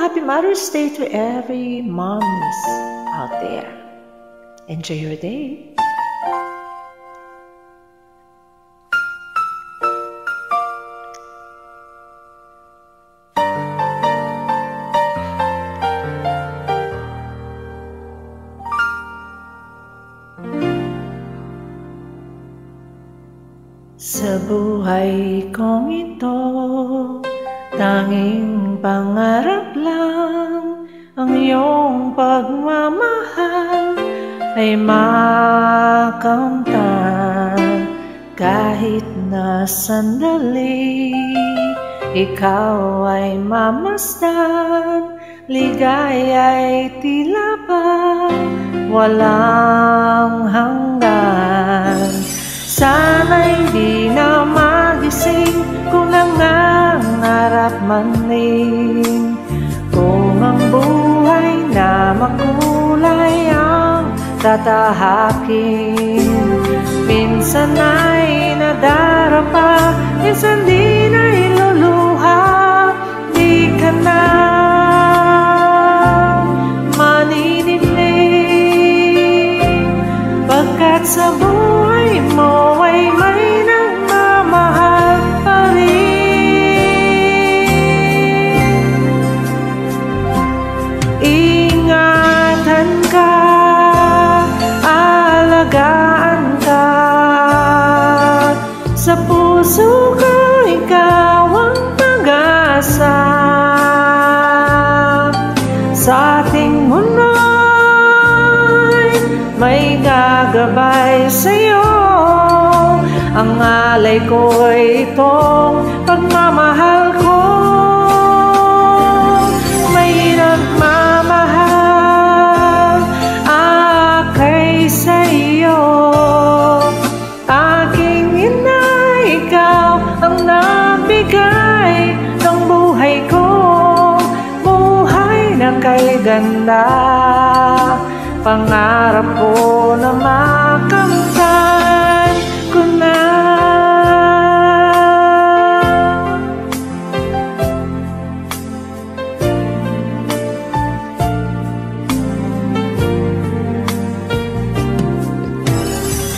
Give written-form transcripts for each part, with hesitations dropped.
happy Mother's Day to every moms out there. Enjoy your day. Sa buhay kong ito, tanging pangarap lang ang iyong pagmamahal ay makamtan. Kahit na sandali, ikaw ay mamasdan, ligaya'y tila ba walang hanggan. Sana'y di na magising kung nangangarap man din, kung ang buhay na makulay ang tatahakin. Minsan ay nadarapa, minsan di na iluluha, di ka na maninimig, pagkat sa buhay mo ay may nagmamahal pa rin. Ingatan ka, alagaan ka, sa puso ko ikaw ang pag-asa. Sa ating mundo'y may gagabay sa'yo, ang alay ko'y itong pagmamahal ko. May nagmamahal akay sa'yo, aking ina, ikaw ang nabigay ng buhay ko, buhay na kay ganda. Pangarap ko na makamtan ko na.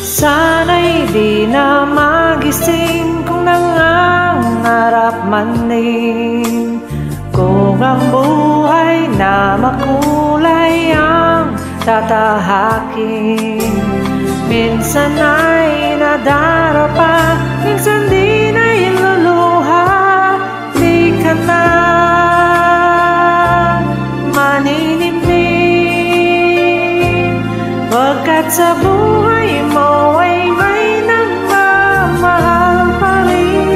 Sana'y di na magising kung nangangarap man din, kung ang buhay na makulay ang tatahakin. Minsan ay nadarapa, minsan di na iluluha, di ka na maninimig, pagkat sa buhay mo ay may nagmamahal pa rin.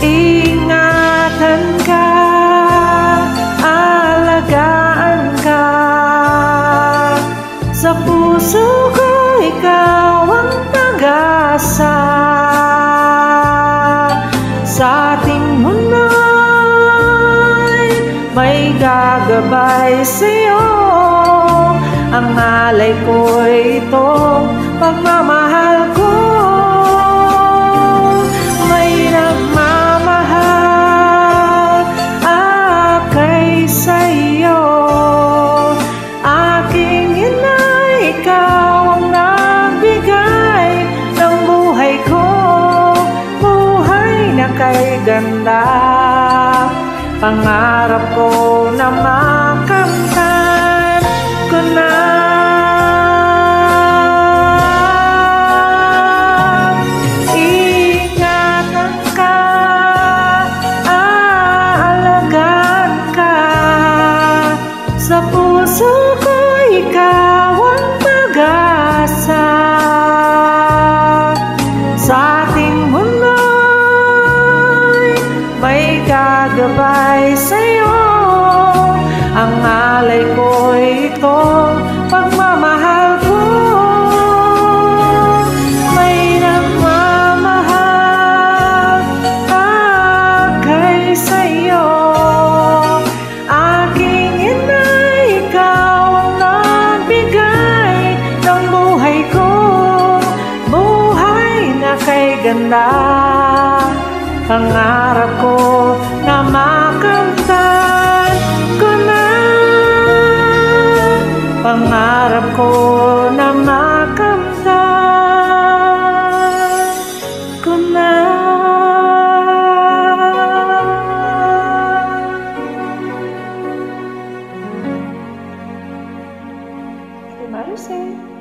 Ingatan ka, sa puso ko ikaw ang pag-asa. Sa ating mundo'y may gagabay sa'yo, ang alay ko'y itong pagmamahal ko. May nagmamahal akay sa'yo, aking ina, ikaw ang nagbigay ng buhay ko, buhay na kay ganda. Pangarap ko na makamtan ko na. Ingatan ka, aalagaan ka, sa puso ko ikaw ang pag-asa. Sa ating mundo'y may gagabay sa'yo, ang alay ko'y itong pagmamahal ko. May nagmamahal akay sa'yo, aking ina, ikaw ang nagbigay ng buhay ko, buhay na kay ganda. Pangarap ko na makamtan ko na. Pangarap ko na makamtan ko na. Happy Mother's Day.